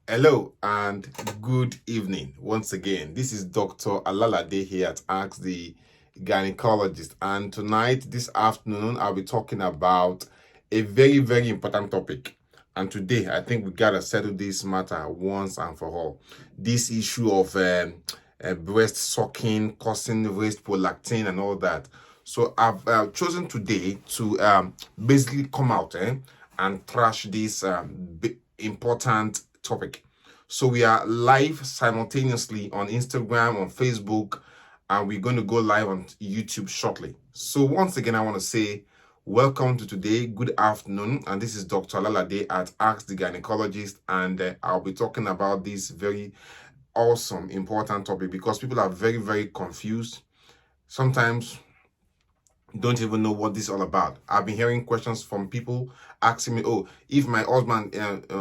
Hello and good evening once again. This is Dr. Alalade here at Ask the Gynecologist, and tonight, this afternoon, I'll be talking about a very important topic. And today, I think we gotta settle this matter once and for all. This issue of breast sucking causing raised prolactin and all that. So I've chosen today to basically come out and trash this important topic. So we are live simultaneously on Instagram, on Facebook, and we're going to go live on YouTube shortly. So once again, I want to say welcome to today. Good afternoon, and this is Dr. Alalade at Ask the Gynecologist, and I'll be talking about this very awesome, important topic because people are very confused. Sometimes don't even know what this is all about. I've been hearing questions from people asking me, oh, if my husband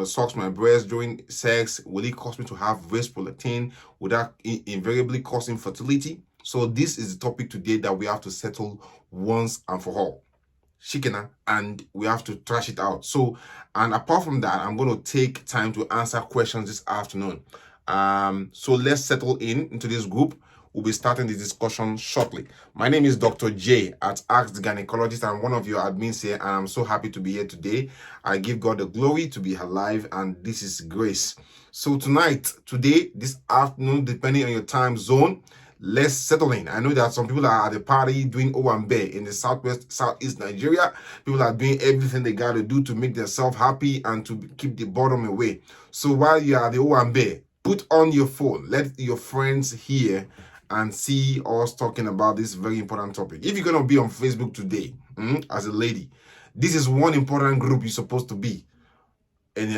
sucks my breast during sex, will it cause me to have breast prolactin? Would that invariably cause infertility? So this is the topic today that we have to settle once and for all. Shikena, and we have to trash it out. So, and apart from that, I'm going to take time to answer questions this afternoon. So let's settle into this group. We'll be starting the discussion shortly. My name is Dr. J at Ask the Gynecologist. I'm one of your admins here, and I'm so happy to be here today. I give God the glory to be alive, and this is grace. So today, this afternoon, depending on your time zone, let's settle in. I know that some people are at the party doing Owambe in the southeast Nigeria. People are doing everything they got to do to make themselves happy and to keep the bottom away. So while you are at the Owambe, put on your phone. Let your friends hear and see us talking about this very important topic. If you're going to be on Facebook today, as a lady, this is one important group you're supposed to be in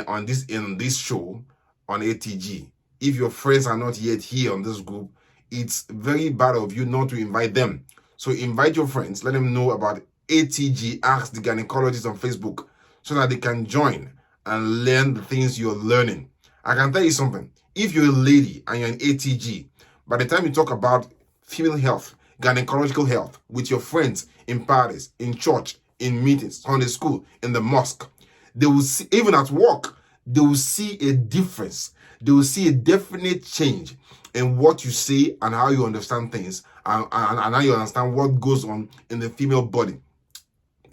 this show on ATG. If your friends are not yet here on this group, it's very bad of you not to invite them. So invite your friends, let them know about ATG, Ask the Gynecologist on Facebook, so that they can join and learn the things you're learning. I can tell you something. If you're a lady and you're an ATG, by the time you talk about female health, gynecological health with your friends in parties, in church, in meetings, Sunday school, in the mosque, they will see, even at work, they will see a difference. They will see a definite change in what you say and how you understand things and how you understand what goes on in the female body.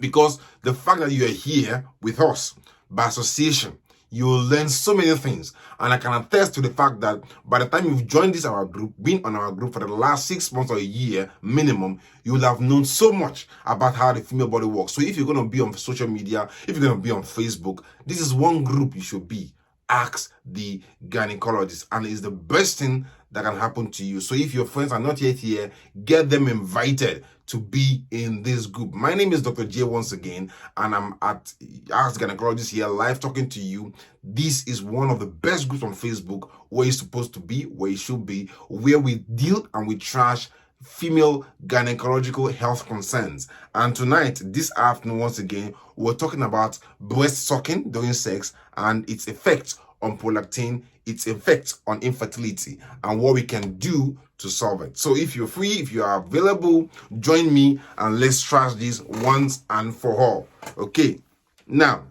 Because the fact that you are here with us by association, you will learn so many things. And I can attest to the fact that by the time you've joined our group, been on our group for the last 6 months or a year minimum, you will have known so much about how the female body works. So if you're going to be on social media, if you're going to be on Facebook, this is one group you should be. Ask the Gynecologist, and it's the best thing that can happen to you. So if your friends are not yet here, get them invited to be in this group. My name is Dr. J once again, and I'm at Ask the Gynecologist here live talking to you. This is one of the best groups on Facebook where you're supposed to be, where you should be, where we deal and we trash female gynecological health concerns. And tonight, this afternoon, once again, we're talking about breast sucking during sex and its effect on prolactin, its effect on infertility, and what we can do to solve it. So if you're free, if you are available, join me and let's trash this once and for all. Okay, now,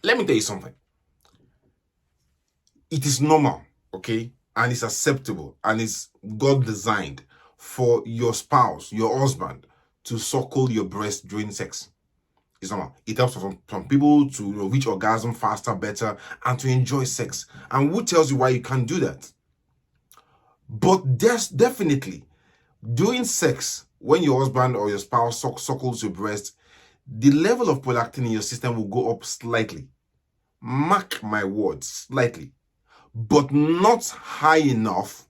let me tell you something. It is normal, okay, and it's acceptable, and it's God designed for your spouse, your husband, to suckle your breast during sex. It's normal. It helps some people to reach orgasm faster, better, and to enjoy sex. And who tells you why you can't do that? But there's definitely, during sex, when your husband or your spouse suckles your breast, the level of prolactin in your system will go up slightly. Mark my words, slightly. But not high enough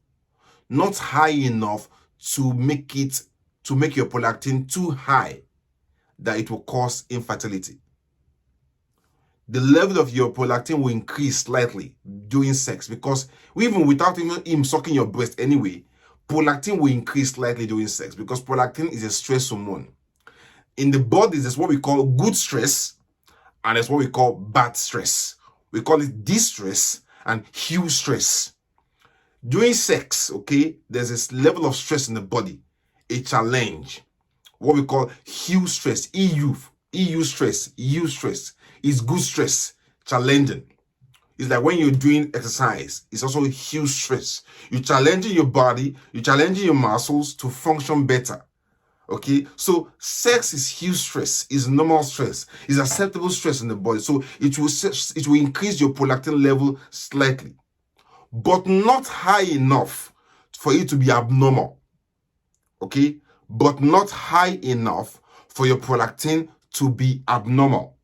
to make your prolactin too high that it will cause infertility. The level of your prolactin will increase slightly during sex, because even without him sucking your breast anyway, prolactin will increase slightly during sex, because prolactin is a stress hormone. In the body, there's what we call good stress and there's what we call bad stress. We call it distress and eustress. During sex, okay, there's this level of stress in the body, a challenge, what we call eustress, EU stress is good stress, challenging. It's like when you're doing exercise, it's also a huge stress. You're challenging your body, you're challenging your muscles to function better. Okay, so sex is huge stress, is normal stress, is acceptable stress in the body. So it will increase your prolactin level slightly, but not high enough for it to be abnormal. Okay, but not high enough for your prolactin to be abnormal.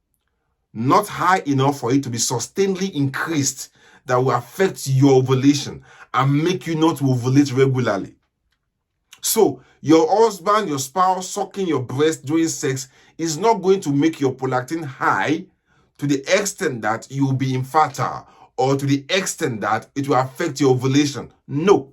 Not high enough for it to be sustainedly increased that will affect your ovulation and make you not ovulate regularly. So your husband, your spouse sucking your breast during sex is not going to make your prolactin high to the extent that you will be infertile or to the extent that it will affect your ovulation. No.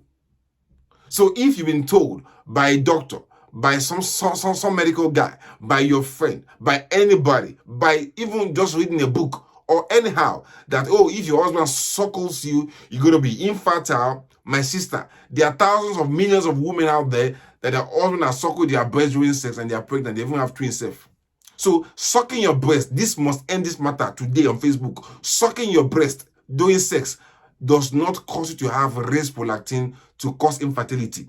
So if you've been told by a doctor, by some medical guy, by your friend, by anybody, by even just reading a book or anyhow, that, oh, if your husband suckles you, you're going to be infertile. My sister, there are thousands of millions of women out there that their husband has suckled their breast during sex and they are pregnant. They even have twins self. So sucking your breast, this must end this matter today on Facebook. Sucking your breast during sex does not cause you to have raised prolactin to cause infertility.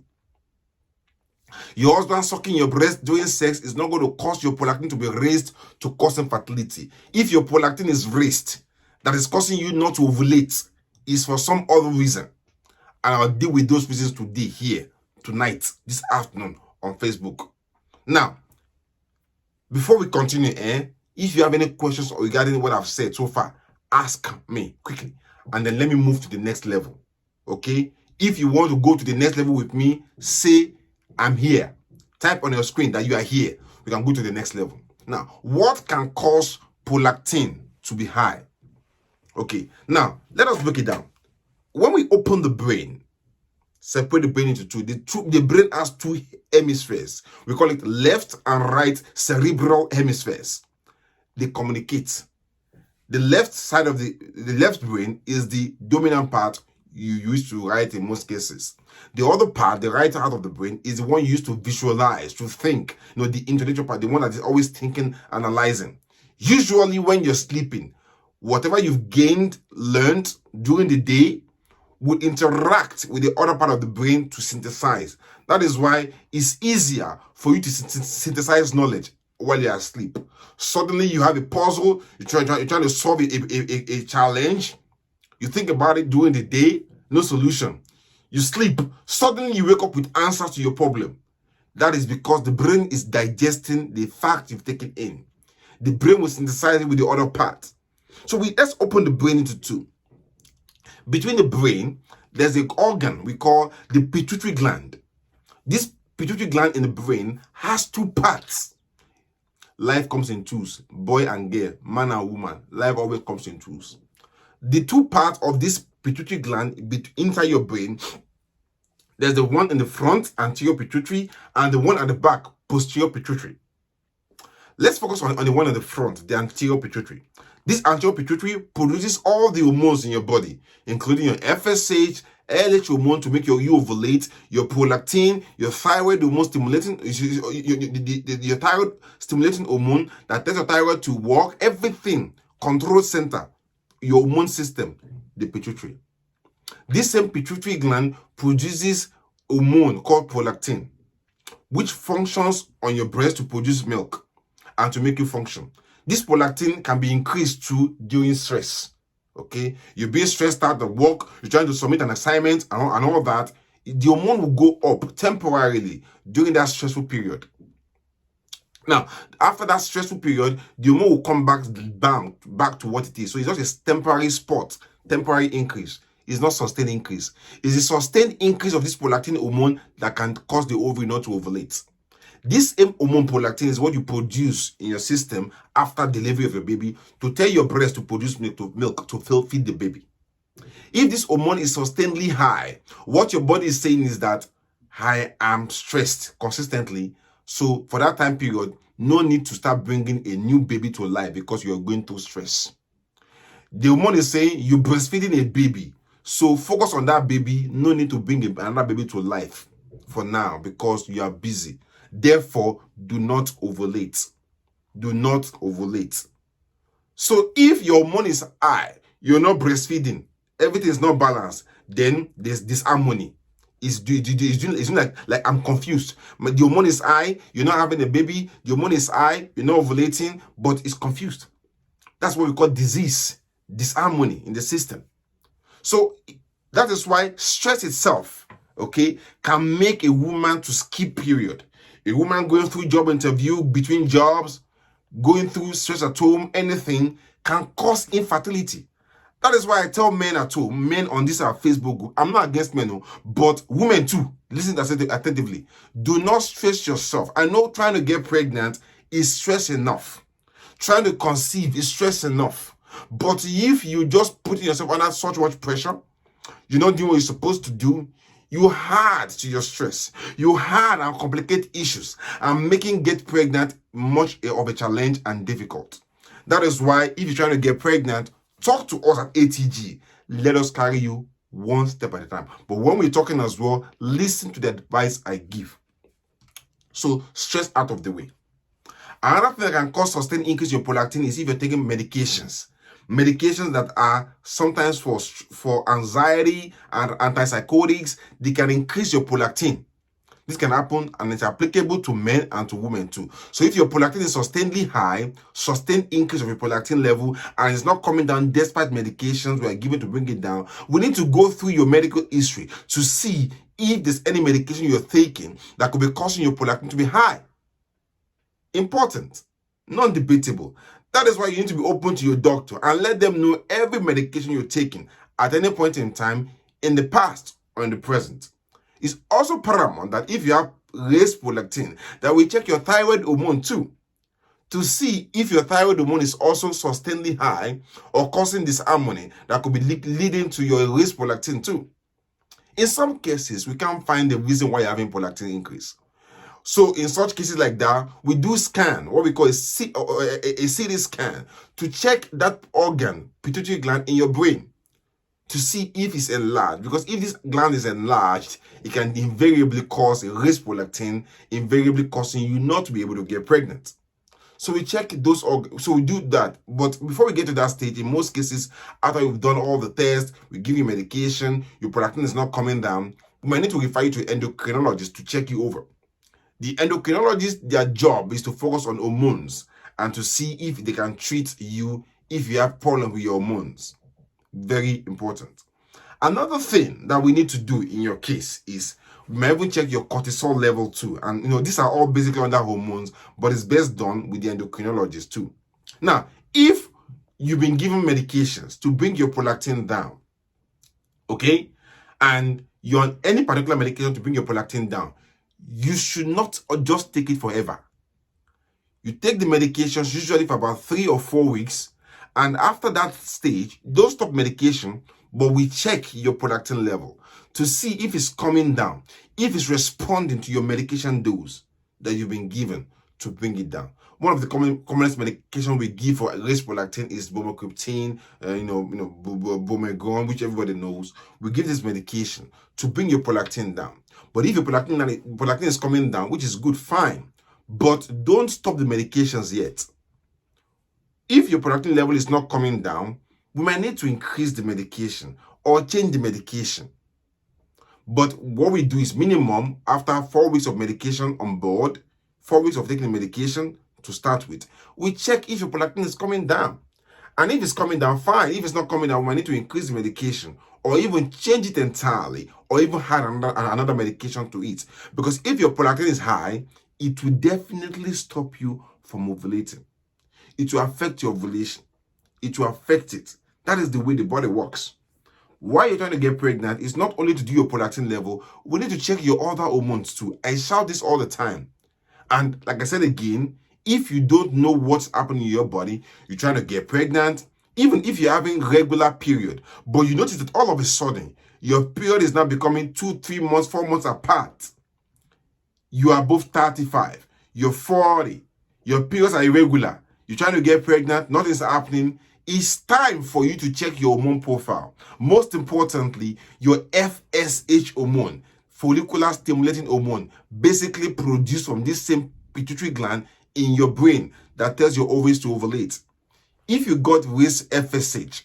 Your husband sucking your breast during sex is not going to cause your prolactin to be raised to cause infertility. If your prolactin is raised, that is causing you not to ovulate, is for some other reason. And I'll deal with those reasons today, here, tonight, this afternoon on Facebook. Now, before we continue, if you have any questions regarding what I've said so far, ask me quickly. And then let me move to the next level. Okay? If you want to go to the next level with me, say, I'm here. Type on your screen that you are here. We can go to the next level. Now, what can cause prolactin to be high? Okay, now, let us break it down. When we open the brain, separate the brain into two. The brain has two hemispheres. We call it left and right cerebral hemispheres. They communicate. The left side of the left brain is the dominant part you use to write in most cases. The other part, the right part of the brain, is the one you use to visualize, to think. The intellectual part, the one that is always thinking, analyzing. Usually when you're sleeping, whatever you've gained, learned during the day will interact with the other part of the brain to synthesize. That is why it's easier for you to synthesize knowledge while you're asleep. Suddenly you have a puzzle, you're trying to solve a challenge. You think about it during the day, no solution. You sleep, suddenly you wake up with answers to your problem. That is because the brain is digesting the fact you've taken in. The brain will synthesize it with the other part. So let's open the brain into two. Between the brain, there's an organ we call the pituitary gland. This pituitary gland in the brain has two parts. Life comes in twos, boy and girl, man and woman. Life always comes in twos. The two parts of this pituitary gland inside your brain, there's the one in the front, anterior pituitary, and the one at the back, posterior pituitary. Let's focus on the one at the front, the anterior pituitary. This anterior pituitary produces all the hormones in your body, including your FSH, LH hormone to make you ovulate, your prolactin, your thyroid hormone stimulating, your thyroid stimulating hormone that tells your thyroid to work, everything, control center, your hormone system, the pituitary. This same pituitary gland produces hormone called prolactin, which functions on your breast to produce milk and to make you function. This prolactin can be increased too during stress. Okay, you're being stressed out at work, you're trying to submit an assignment and all that. The hormone will go up temporarily during that stressful period. Now, after that stressful period, the hormone will come back to what it is. So it's just a temporary spot, temporary increase. It's not sustained increase. It's a sustained increase of this prolactin hormone that can cause the ovary not to ovulate. This hormone prolactin is what you produce in your system after delivery of your baby to tell your breast to produce milk to feed the baby. If this hormone is sustainedly high, what your body is saying is that I am stressed consistently. So for that time period, no need to start bringing a new baby to life because you are going through stress. The hormone is saying you're breastfeeding a baby. So focus on that baby. No need to bring another baby to life for now because you are busy. Therefore, do not ovulate. Do not ovulate. So if your hormone is high, you're not breastfeeding, everything is not balanced, then there's disharmony. It's doing like I'm confused. The hormone is high, you're not having a baby, the hormone is high, you're not ovulating, but it's confused. That's what we call disease, disharmony in the system. So that is why stress itself, okay, can make a woman to skip period. A woman going through job interview, between jobs, going through stress at home, anything can cause infertility. That is why I tell men at home, men on this our Facebook group, I'm not against men, but women too, listen attentively. Do not stress yourself. I know trying to get pregnant is stress enough. Trying to conceive is stress enough. But if you just put yourself under such much pressure, you're not doing what you're supposed to do, you add to your stress. You add and complicate issues and making get pregnant much of a challenge and difficult. That is why if you're trying to get pregnant, talk to us at ATG. Let us carry you one step at a time. But when we're talking as well, listen to the advice I give. So stress out of the way. Another thing that can cause sustained increase in your prolactin is if you're taking medications. Medications that are sometimes for anxiety and antipsychotics, they can increase your prolactin. This can happen and it's applicable to men and to women too. So if your prolactin is sustainedly high, sustained increase of your prolactin level, and it's not coming down despite medications we are given to bring it down, we need to go through your medical history to see if there's any medication you're taking that could be causing your prolactin to be high. Important, non-debatable. That is why you need to be open to your doctor and let them know every medication you're taking at any point in time in the past or in the present. It's also paramount that if you have raised prolactin, that we check your thyroid hormone too, to see if your thyroid hormone is also sustainedly high or causing disharmony that could be leading to your raised prolactin too. In some cases, we can't find the reason why you're having prolactin increase. So in such cases like that, we do scan, what we call a CT scan, to check that organ, pituitary gland in your brain, to see if it's enlarged. Because if this gland is enlarged, it can invariably cause a raised prolactin, invariably causing you not to be able to get pregnant. So we check those organs, so we do that. But before we get to that stage, in most cases, after we've done all the tests, we give you medication, your prolactin is not coming down, we might need to refer you to an endocrinologist to check you over. The endocrinologist, their job is to focus on hormones and to see if they can treat you if you have problem with your hormones. Very important. Another thing that we need to do in your case is we might even check your cortisol level too. And these are all basically under hormones, but it's best done with the endocrinologist too. Now, if you've been given medications to bring your prolactin down, okay, and you're on any particular medication to bring your prolactin down, you should not just take it forever. You take the medications usually for about 3 or 4 weeks, and after that stage, don't stop medication, but we check your prolactin level to see if it's coming down, if it's responding to your medication dose that you've been given to bring it down. One of the commonest medication we give for raised prolactin is bromocriptine, Bomegon, which everybody knows. We give this medication to bring your prolactin down. But if your prolactin is coming down, which is good, fine. But don't stop the medications yet. If your prolactin level is not coming down, we might need to increase the medication or change the medication. But what we do is minimum, after 4 weeks of medication on board, 4 weeks of taking the medication to start with, we check if your prolactin is coming down. And if it's coming down, fine. If it's not coming down, we might need to increase the medication or even change it entirely or even add another medication to it. Because if your prolactin is high, it will definitely stop you from ovulating. It will affect your ovulation. It will affect it. That is the way the body works. Why you're trying to get pregnant is not only to do your prolactin level, we need to check your other hormones too. I shout this all the time. And like I said again, if you don't know what's happening in your body, you're trying to get pregnant, even if you're having regular period, but you notice that all of a sudden, your period is now becoming 2, 3 months, 4 months apart. You are above 35, you're 40, your periods are irregular, you're trying to get pregnant, nothing's happening. It's time for you to check your hormone profile. Most importantly, your FSH hormone, follicular stimulating hormone, basically produced from this same pituitary gland in your brain that tells your ovaries to ovulate. If you got raised FSH,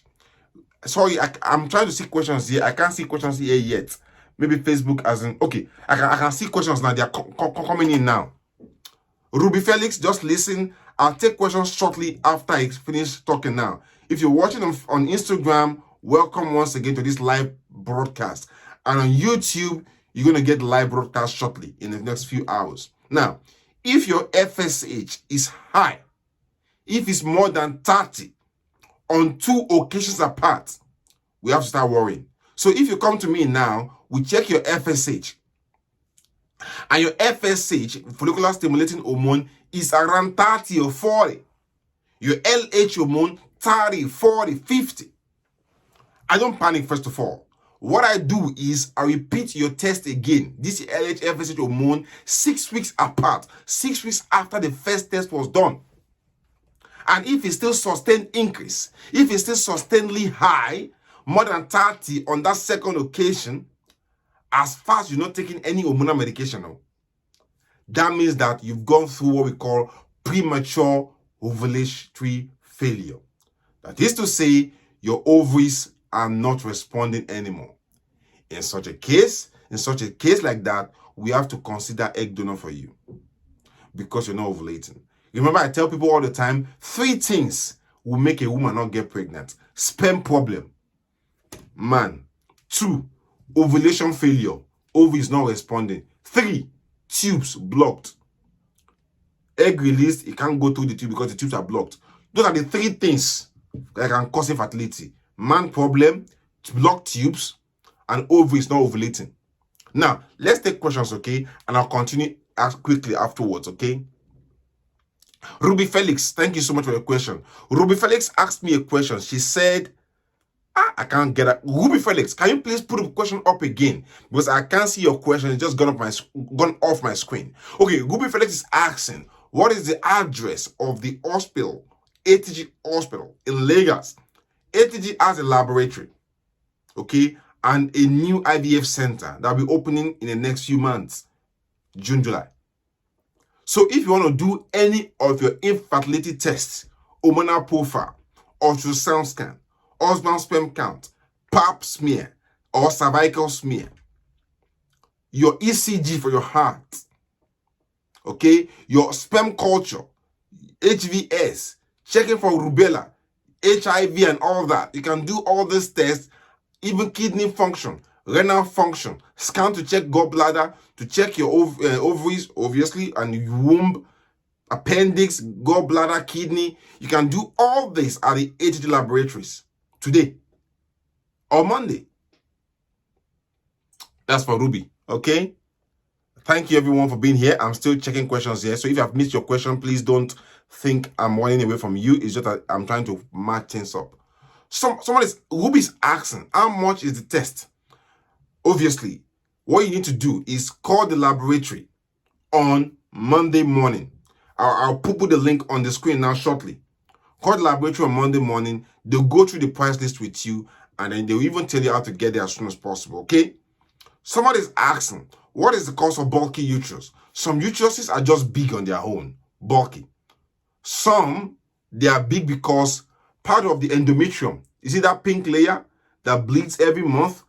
Sorry, I'm trying to see questions here. I can't see questions here yet. Maybe Facebook as in, okay, I can see questions now. They are coming in now. Ruby Felix, just listen. I'll take questions shortly after I finish talking now. If you're watching on Instagram, welcome once again to this live broadcast. And on YouTube, you're going to get live broadcast shortly in the next few hours. Now, if your FSH is high, if it's more than 30 on 2 occasions apart, we have to start worrying. So if you come to me now, we check your FSH. And your FSH, follicular stimulating hormone, is around 30 or 40. Your LH hormone, 30, 40, 50. I don't panic first of all. What I do is I repeat your test again. This LH, FSH hormone, 6 weeks apart, 6 weeks after the first test was done. And if it's still sustained increase, if it's still sustainedly high, more than 30 on that second occasion, as far as you're not taking any hormonal medication now, that means that you've gone through what we call premature ovulatory failure. That is to say, your ovaries are not responding anymore. In such a case like that, we have to consider egg donor for you because you're not ovulating. Remember, I tell people all the time, 3 things will make a woman not get pregnant. Sperm problem, man. 2, ovulation failure, ovaries not responding. 3, tubes blocked. Egg released, it can't go through the tube because the tubes are blocked. Those are the 3 things that can cause infertility. Man problem, blocked tubes, and ovaries not ovulating. Now, let's take questions, okay? And I'll continue as quickly afterwards, okay? Ruby Felix, thank you so much for the question. Ruby Felix asked me a question. She said, I can't get it. Ruby Felix, can you please put the question up again? Because I can't see your question. It's just gone off my screen. Okay, Ruby Felix is asking, what is the address of the hospital, ATG Hospital in Lagos? ATG has a laboratory, okay, and a new IVF center that will be opening in the next few months, June, July. So if you want to do any of your infertility tests, hormonal profile, ultrasound scan, husband sperm count, pap smear, or cervical smear, your ECG for your heart, okay, your sperm culture, HVS, checking for rubella, HIV and all that. You can do all these tests, even kidney function, renal function, scan to check gallbladder, to check your ovaries, obviously, and your womb, appendix, gallbladder, kidney. You can do all this at the ATG laboratories today or Monday. That's for Ruby, okay? Thank you everyone for being here. I'm still checking questions here. So if you have missed your question, please don't think I'm running away from you. It's just that I'm trying to match things up. Ruby's asking, how much is the test? Obviously, what you need to do is call the laboratory on Monday morning. I'll put the link on the screen now shortly. Call the laboratory on Monday morning. They'll go through the price list with you, and then they'll even tell you how to get there as soon as possible, okay? Somebody's asking, what is the cause of bulky uterus? Some uteruses are just big on their own, bulky. Some, they are big because part of the endometrium, you see that pink layer that bleeds every month?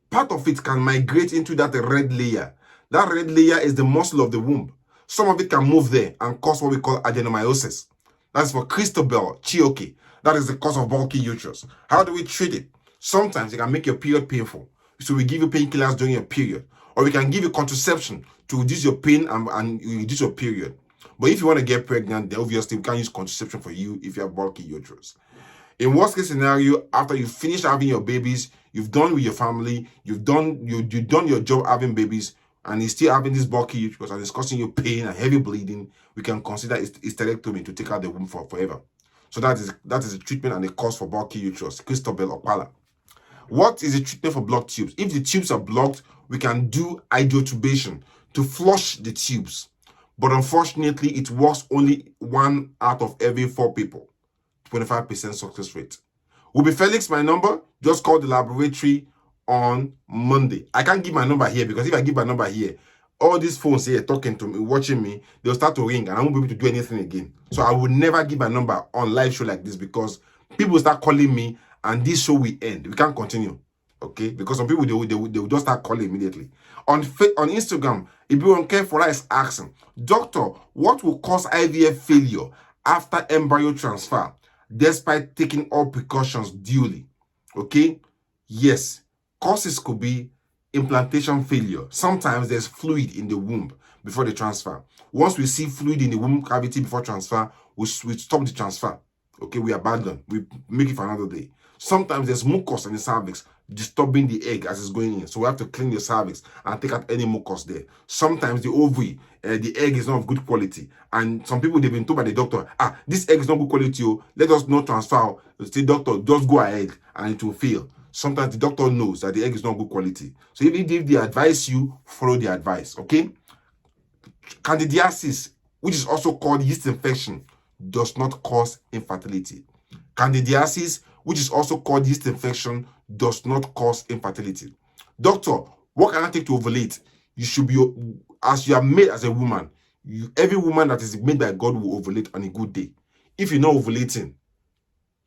Part of it can migrate into that red layer. That red layer is the muscle of the womb. Some of it can move there and cause what we call adenomyosis. That's for Christabel Chioke. That is the cause of bulky uterus. How do we treat it? Sometimes it can make your period painful. So we give you painkillers during your period. Or we can give you contraception to reduce your pain and reduce your period. But if you want to get pregnant, then obviously we can use contraception for you if you have bulky uterus. In worst case scenario, after you finish having your babies, you've done with your family, you've done your job having babies, and you're still having this bulky uterus and it's causing you pain and heavy bleeding, we can consider hysterectomy to take out the womb forever. So that is a treatment and a cause for bulky uterus, Christabel Opala. What is the treatment for blocked tubes? If the tubes are blocked, we can do hydrotubation to flush the tubes. But unfortunately, it works only 1 out of every 4 people. 25% success rate. Will be Felix, my number. Just call the laboratory on Monday. I can't give my number here because if I give my number here, all these phones here talking to me, watching me, they'll start to ring and I won't be able to do anything again. So I will never give my number on live show like this because people start calling me and this show will end. We can't continue, okay? Because some people, they will just start calling immediately. On Instagram, if you don't care for us, asking, Doctor, what will cause IVF failure after embryo transfer, despite taking all precautions duly? Okay? Yes, causes could be implantation failure. Sometimes there's fluid in the womb before the transfer. Once we see fluid in the womb cavity before transfer, we stop the transfer. Okay, we abandon. We make it for another day. Sometimes there's mucus in the cervix disturbing the egg as it's going in. So we have to clean the cervix and take out any mucus there. Sometimes the ovary, the egg is not of good quality. And some people, they've been told by the doctor, this egg is not good quality. Oh, let us not transfer. The doctor, just go ahead and it will fail. Sometimes the doctor knows that the egg is not good quality. So if they advise you, follow the advice, okay? Candidiasis, which is also called yeast infection, does not cause infertility. Candidiasis, which is also called yeast infection, does not cause infertility. Doctor, what can I take to ovulate? You should be, as you are made as a woman, every woman that is made by God will ovulate on a good day. If you're not ovulating,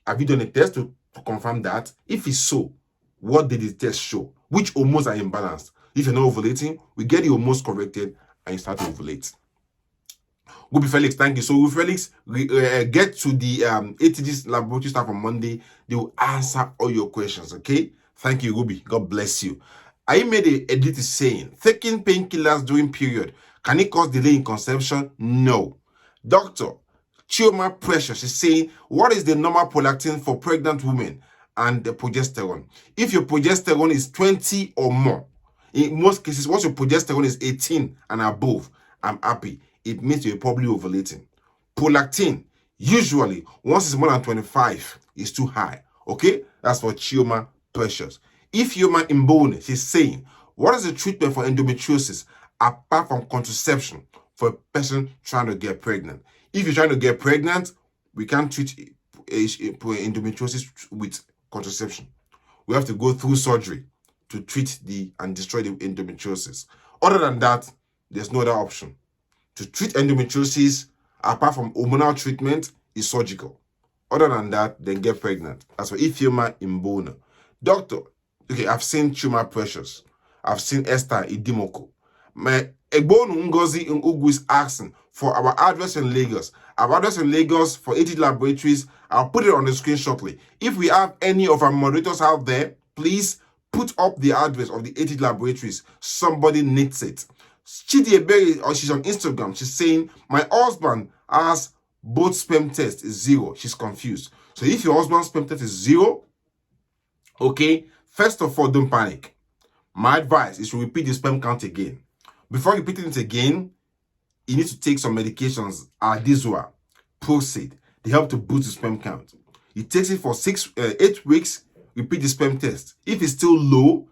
have you done a test to confirm that? If it's so, what did the test show? Which hormones are imbalanced? If you're not ovulating, we get the hormones corrected and you start to ovulate. Gobi Felix, thank you. So Felix, get to the ATG laboratory staff on Monday. They will answer all your questions, okay? Thank you, Gobi. God bless you. I made a edit saying, taking painkillers during period, can it cause delay in conception? No. Doctor, Chioma Precious is saying, what is the normal prolactin for pregnant women and the progesterone? If your progesterone is 20 or more, in most cases, once your progesterone is 18 and above, I'm happy. It means you're probably ovulating. Prolactin, usually, once it's more than 25, is too high. Okay? That's for Chioma Precious. If Chioma Imbone, she's saying, what is the treatment for endometriosis apart from contraception for a person trying to get pregnant? If you're trying to get pregnant, we can't treat endometriosis with contraception. We have to go through surgery to treat and destroy the endometriosis. Other than that, there's no other option. To treat endometriosis, apart from hormonal treatment, is surgical. Other than that, then get pregnant. That's for Chioma Imbona. Doctor, okay, I've seen Chioma Precious. I've seen Esther Idimoko. My Egbonu Ngozi Ugu is asking for our address in Lagos. Our address in Lagos for ATG Laboratories, I'll put it on the screen shortly. If we have any of our moderators out there, please put up the address of the ATG Laboratories. Somebody needs it. Chidi Ebere, or she's on Instagram, she's saying, my husband has both sperm tests is 0. She's confused. So if your husband's sperm test is 0, okay, first of all, don't panic. My advice is to repeat the sperm count again. Before repeating it again, you need to take some medications, Adizua, Proceed. They help to boost the sperm count. It takes it for 8 weeks, repeat the sperm test. If it's still low,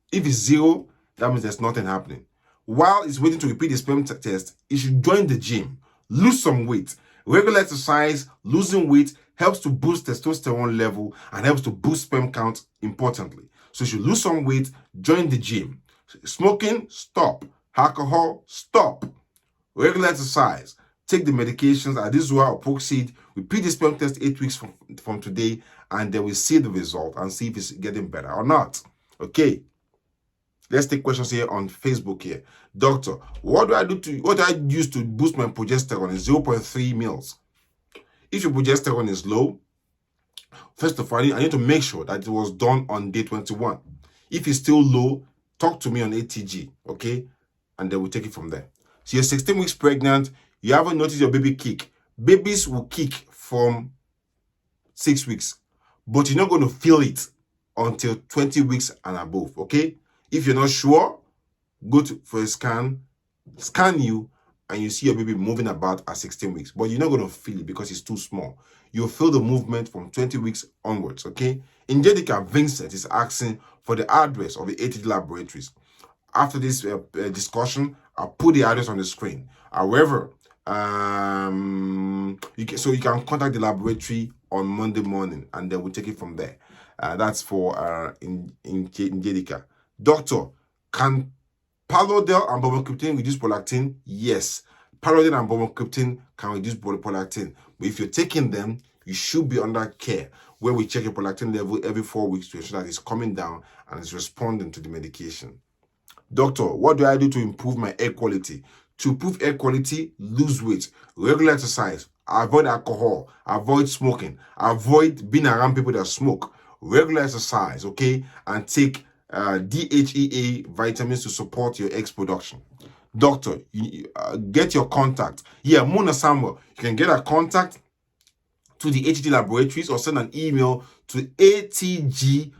if it's 0, that means there's nothing happening. While it's waiting to repeat the sperm test, you should join the gym, lose some weight. Regular exercise, losing weight helps to boost testosterone level and helps to boost sperm count importantly. So you should lose some weight, join the gym. Smoking, stop. Alcohol, stop. Regular exercise, take the medications, Adizua or Proceed, repeat the sperm test 8 weeks from today, and then we see the result and see if it's getting better or not. Okay. Let's take questions here on Facebook here. Doctor, what do I use to boost my progesterone? Is 0.3 mils. If your progesterone is low, first of all, I need to make sure that it was done on day 21. If it's still low, talk to me on ATG, okay? And then we'll take it from there. So you're 16 weeks pregnant, you haven't noticed your baby kick. Babies will kick from 6 weeks, but you're not going to feel it until 20 weeks and above, okay? If you're not sure, go for a scan you, and you see your baby moving about at 16 weeks. But you're not going to feel it because it's too small. You'll feel the movement from 20 weeks onwards, okay? Angelica Vincent is asking for the address of the ATG Laboratories. After this discussion, I'll put the address on the screen. However, you can contact the laboratory on Monday morning, and then we'll take it from there. That's for Angelica. Doctor, can Pallodel and bromocriptine reduce prolactin? Yes. Pallodel and bromocriptine can reduce prolactin. But if you're taking them, you should be under care. where we check your prolactin level every 4 weeks to ensure that it's coming down and it's responding to the medication. Doctor, what do I do to improve my air quality? To improve air quality, lose weight, regular exercise, avoid alcohol, avoid smoking, avoid being around people that smoke, regular exercise, okay, and take DHEA vitamins to support your eggs production. Doctor, get your contact. Yeah, Mona Samuel, you can get a contact to the ATG Laboratories or send an email to ATG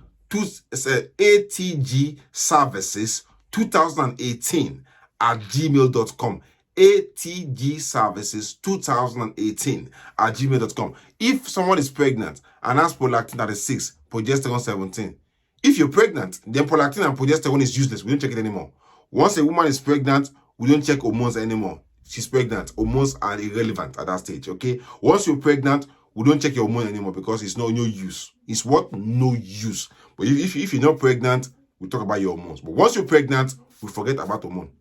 Services 2018 at gmail.com. ATG Services 2018 at gmail.com. If someone is pregnant and has prolactin 36, progesterone 17, if you're pregnant, then prolactin and progesterone is useless. We don't check it anymore. Once a woman is pregnant, we don't check hormones anymore. She's pregnant. Hormones are irrelevant at that stage, okay? Once you're pregnant, we don't check your hormone anymore because it's no use. It's what? No use. But if you're not pregnant, we talk about your hormones. But once you're pregnant, we forget about hormone.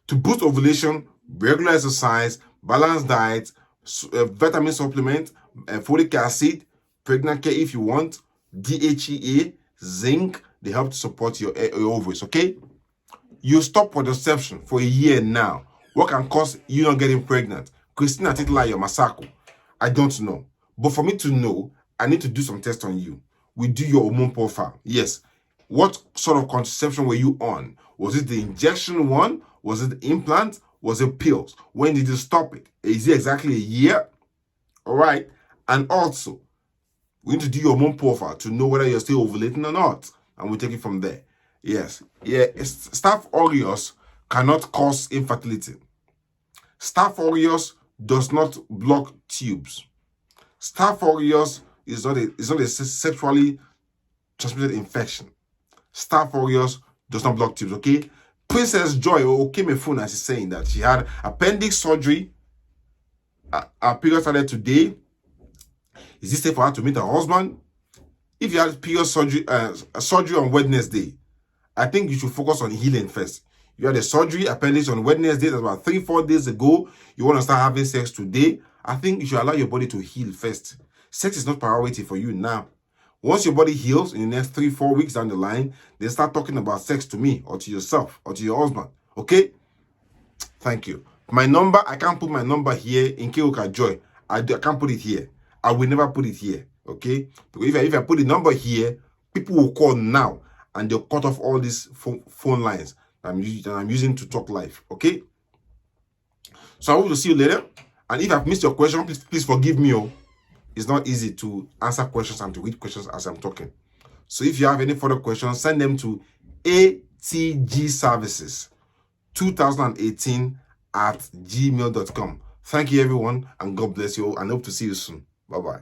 To boost ovulation, regular exercise, balanced diet, vitamin supplement, folic acid, pregnant care if you want, DHEA, zinc, they help to support your ovaries, okay? You stop contraception for a year now. What can cause you not getting pregnant? Christina Titla, your Masako. I don't know. But for me to know, I need to do some tests on you. We do your hormone profile. Yes. What sort of contraception were you on? Was it the injection one? Was it the implant? Was it pills? When did you stop it? Is it exactly a year? All right. And also, we need to do your hormone profile to know whether you're still ovulating or not. And we'll take it from there. Yes. Yeah. Staph aureus cannot cause infertility. Staph aureus does not block tubes. Staph aureus is not a sexually transmitted infection. Staph aureus does not block tubes, okay? Princess Joy Okemefuna is saying that she had appendix surgery. Her period started today. Is it safe for her to meet her husband? If you had period surgery on Wednesday, I think you should focus on healing first. You had a surgery, appendix on Wednesday, that's about 3-4 days ago. You want to start having sex today. I think you should allow your body to heal first. Sex is not priority for you now. Once your body heals in the next 3-4 weeks down the line, then start talking about sex to me or to yourself or to your husband. Okay? Thank you. My number, I can't put my number here in Keoka Joy. I can't put it here. I will never put it here. Okay? Because if I put the number here, people will call now and they'll cut off all these phone lines that I'm using to talk live. Okay? So I hope to see you later. And if I've missed your question, please forgive me. It's not easy to answer questions and to read questions as I'm talking. So if you have any further questions, send them to ATG Services 2018 at gmail.com. Thank you, everyone, and God bless you, and hope to see you soon. Bye-bye.